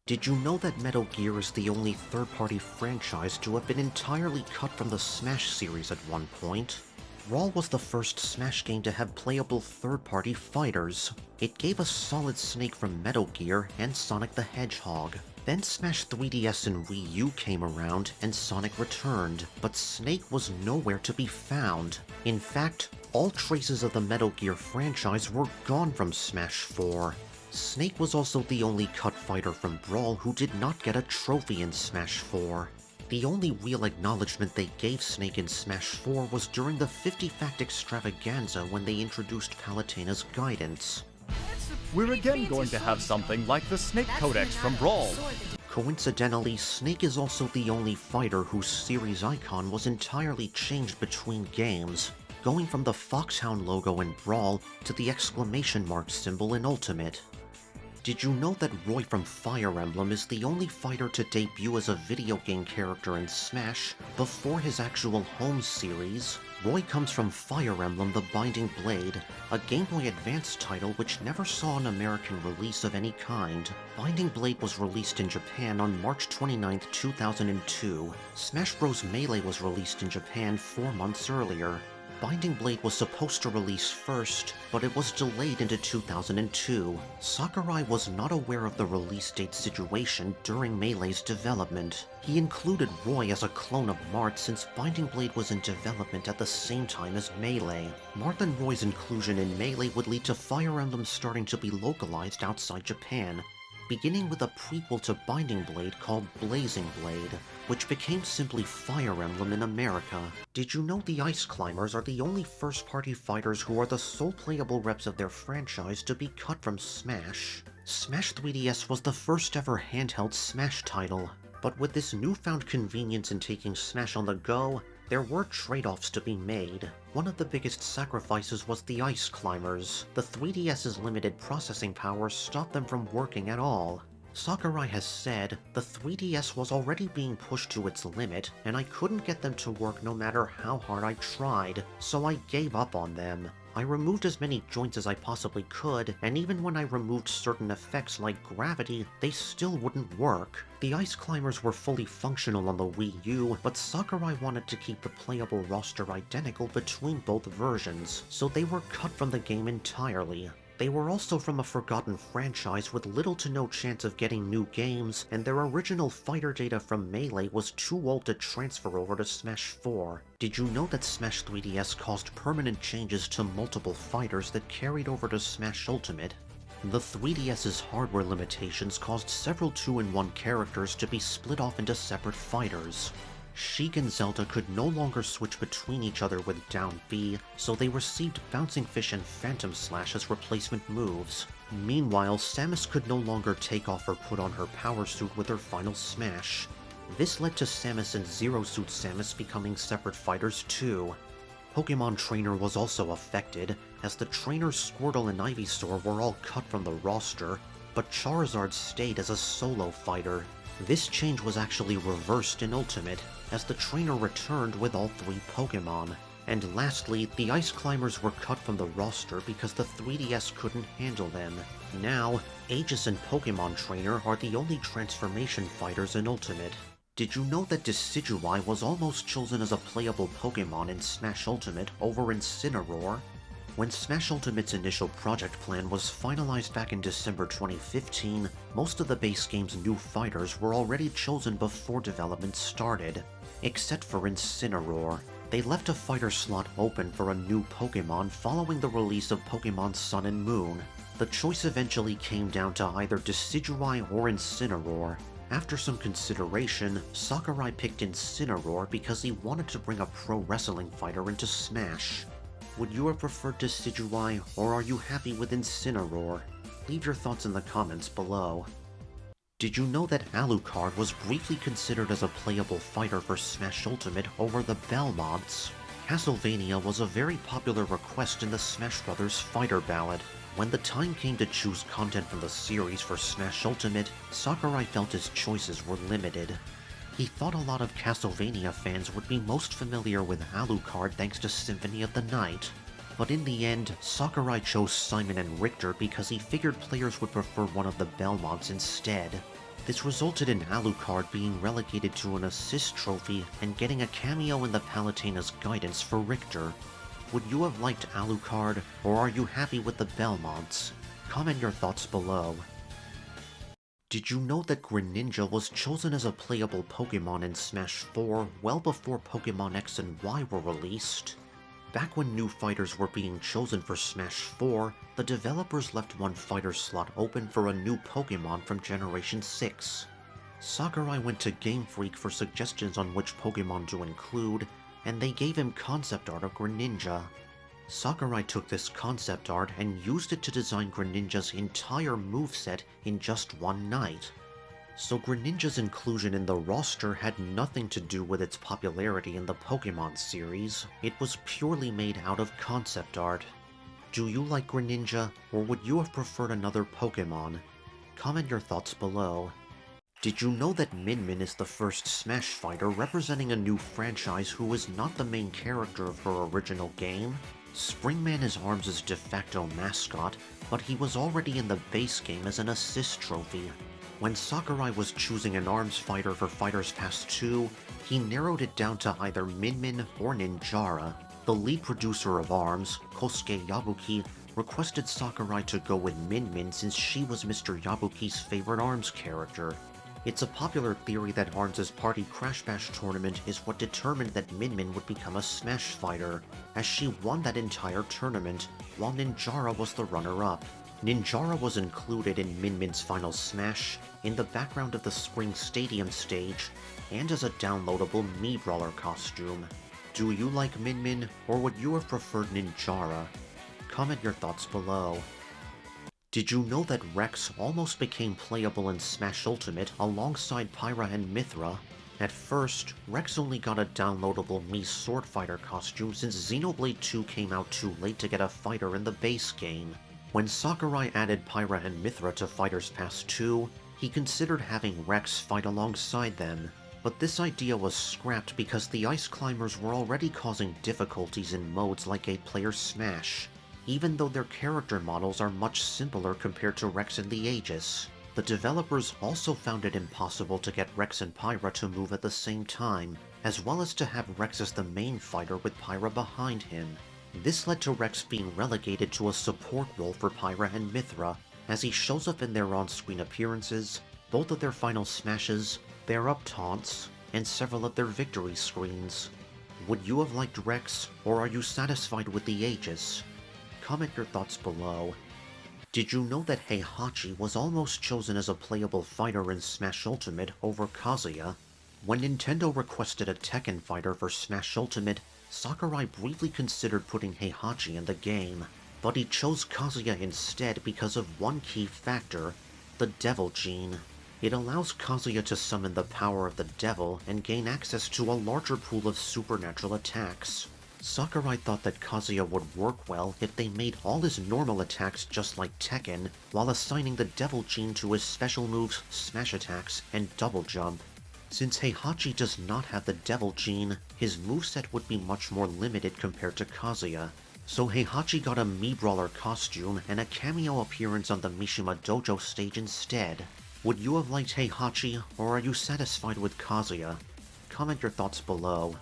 Did you know that Metal Gear is the only third-party franchise to have been entirely cut from the Smash series at one point? Brawl was the first Smash game to have playable third-party fighters. It gave us Solid Snake from Metal Gear and Sonic the Hedgehog. Then Smash 3DS and Wii U came around and Sonic returned, but Snake was nowhere to be found. In fact, all traces of the Metal Gear franchise were gone from Smash 4. Snake was also the only cut fighter from Brawl who did not get a trophy in Smash 4. The only real acknowledgement they gave Snake in Smash 4 was during the 50-fact extravaganza when they introduced Palutena's guidance. We're again going to have something like the Snake Codex from Brawl. Coincidentally, Snake is also the only fighter whose series icon was entirely changed between games, going from the Foxhound logo in Brawl to the exclamation mark symbol in Ultimate. Did you know that Roy from Fire Emblem is the only fighter to debut as a video game character in Smash before his actual home series? Roy comes from Fire Emblem The Binding Blade, a Game Boy Advance title which never saw an American release of any kind. Binding Blade was released in Japan on March 29, 2002. Smash Bros. Melee was released in Japan 4 months earlier. Binding Blade was supposed to release first, but it was delayed into 2002. Sakurai was not aware of the release date situation during Melee's development. He included Roy as a clone of Mart since Binding Blade was in development at the same time as Melee. Mart and Roy's inclusion in Melee would lead to Fire Emblem starting to be localized outside Japan, beginning with a prequel to Binding Blade called Blazing Blade, which became simply Fire Emblem in America. Did you know the Ice Climbers are the only first-party fighters who are the sole playable reps of their franchise to be cut from Smash? Smash 3DS was the first ever handheld Smash title, but with this newfound convenience in taking Smash on the go, there were trade-offs to be made. One of the biggest sacrifices was the Ice Climbers. The 3DS's limited processing power stopped them from working at all. Sakurai has said, the 3DS was already being pushed to its limit, and I couldn't get them to work no matter how hard I tried, so I gave up on them. I removed as many joints as I possibly could, and even when I removed certain effects like gravity, they still wouldn't work. The Ice Climbers were fully functional on the Wii U, but Sakurai wanted to keep the playable roster identical between both versions, so they were cut from the game entirely. They were also from a forgotten franchise with little to no chance of getting new games, and their original fighter data from Melee was too old to transfer over to Smash 4. Did you know that Smash 3DS caused permanent changes to multiple fighters that carried over to Smash Ultimate? The 3DS's hardware limitations caused several 2-in-1 characters to be split off into separate fighters. Sheik and Zelda could no longer switch between each other with down B, so they received Bouncing Fish and Phantom Slash as replacement moves. Meanwhile, Samus could no longer take off or put on her power suit with her final smash. This led to Samus and Zero Suit Samus becoming separate fighters too. Pokemon Trainer was also affected, as the trainers Squirtle and Ivysaur were all cut from the roster, but Charizard stayed as a solo fighter. This change was actually reversed in Ultimate, as the trainer returned with all 3 Pokemon. And lastly, the Ice Climbers were cut from the roster because the 3DS couldn't handle them. Now, Aegis and Pokemon Trainer are the only transformation fighters in Ultimate. Did you know that Decidueye was almost chosen as a playable Pokemon in Smash Ultimate over Incineroar? When Smash Ultimate's initial project plan was finalized back in December 2015, most of the base game's new fighters were already chosen before development started. Except for Incineroar. They left a fighter slot open for a new Pokemon following the release of Pokemon Sun and Moon. The choice eventually came down to either Decidueye or Incineroar. After some consideration, Sakurai picked Incineroar because he wanted to bring a pro wrestling fighter into Smash. Would you have preferred Decidueye, or are you happy with Incineroar? Leave your thoughts in the comments below. Did you know that Alucard was briefly considered as a playable fighter for Smash Ultimate over the Belmonts? Castlevania was a very popular request in the Smash Bros. Fighter Ballad. When the time came to choose content from the series for Smash Ultimate, Sakurai felt his choices were limited. He thought a lot of Castlevania fans would be most familiar with Alucard thanks to Symphony of the Night, but in the end, Sakurai chose Simon and Richter because he figured players would prefer one of the Belmonts instead. This resulted in Alucard being relegated to an assist trophy and getting a cameo in the Palutena's guidance for Richter. Would you have liked Alucard, or are you happy with the Belmonts? Comment your thoughts below. Did you know that Greninja was chosen as a playable Pokemon in Smash 4 well before Pokemon X and Y were released? Back when new fighters were being chosen for Smash 4, the developers left one fighter slot open for a new Pokemon from Generation 6. Sakurai went to Game Freak for suggestions on which Pokemon to include, and they gave him concept art of Greninja. Sakurai took this concept art and used it to design Greninja's entire moveset in just one night. So Greninja's inclusion in the roster had nothing to do with its popularity in the Pokemon series. It was purely made out of concept art. Do you like Greninja, or would you have preferred another Pokemon? Comment your thoughts below. Did you know that Min Min is the first Smash fighter representing a new franchise who is not the main character of her original game? Springman is ARMS' de facto mascot, but he was already in the base game as an assist trophy. When Sakurai was choosing an ARMS fighter for Fighters Pass 2, he narrowed it down to either Min Min or Ninjara. The lead producer of ARMS, Kosuke Yabuki, requested Sakurai to go with Min Min since she was Mr. Yabuki's favorite ARMS character. It's a popular theory that ARMS' Party Crash Bash tournament is what determined that Min Min would become a Smash fighter, as she won that entire tournament, while Ninjara was the runner-up. Ninjara was included in Min Min's final Smash, in the background of the Spring Stadium stage, and as a downloadable Mii Brawler costume. Do you like Min Min, or would you have preferred Ninjara? Comment your thoughts below. Did you know that Rex almost became playable in Smash Ultimate alongside Pyra and Mythra? At first, Rex only got a downloadable Mii Sword Fighter costume since Xenoblade 2 came out too late to get a fighter in the base game. When Sakurai added Pyra and Mythra to Fighters Pass 2, he considered having Rex fight alongside them. But this idea was scrapped because the Ice Climbers were already causing difficulties in modes like 8-player Smash, even though their character models are much simpler compared to Rex and the Aegis. The developers also found it impossible to get Rex and Pyra to move at the same time, as well as to have Rex as the main fighter with Pyra behind him. This led to Rex being relegated to a support role for Pyra and Mythra, as he shows up in their on-screen appearances, both of their final smashes, their up taunts, and several of their victory screens. Would you have liked Rex, or are you satisfied with the Aegis? Comment your thoughts below. Did you know that Heihachi was almost chosen as a playable fighter in Smash Ultimate over Kazuya? When Nintendo requested a Tekken fighter for Smash Ultimate, Sakurai briefly considered putting Heihachi in the game, but he chose Kazuya instead because of one key factor, the Devil Gene. It allows Kazuya to summon the power of the Devil and gain access to a larger pool of supernatural attacks. Sakurai thought that Kazuya would work well if they made all his normal attacks just like Tekken, while assigning the Devil Gene to his special moves, smash attacks, and double jump. Since Heihachi does not have the Devil Gene, his moveset would be much more limited compared to Kazuya. So Heihachi got a Mii Brawler costume and a cameo appearance on the Mishima Dojo stage instead. Would you have liked Heihachi, or are you satisfied with Kazuya? Comment your thoughts below.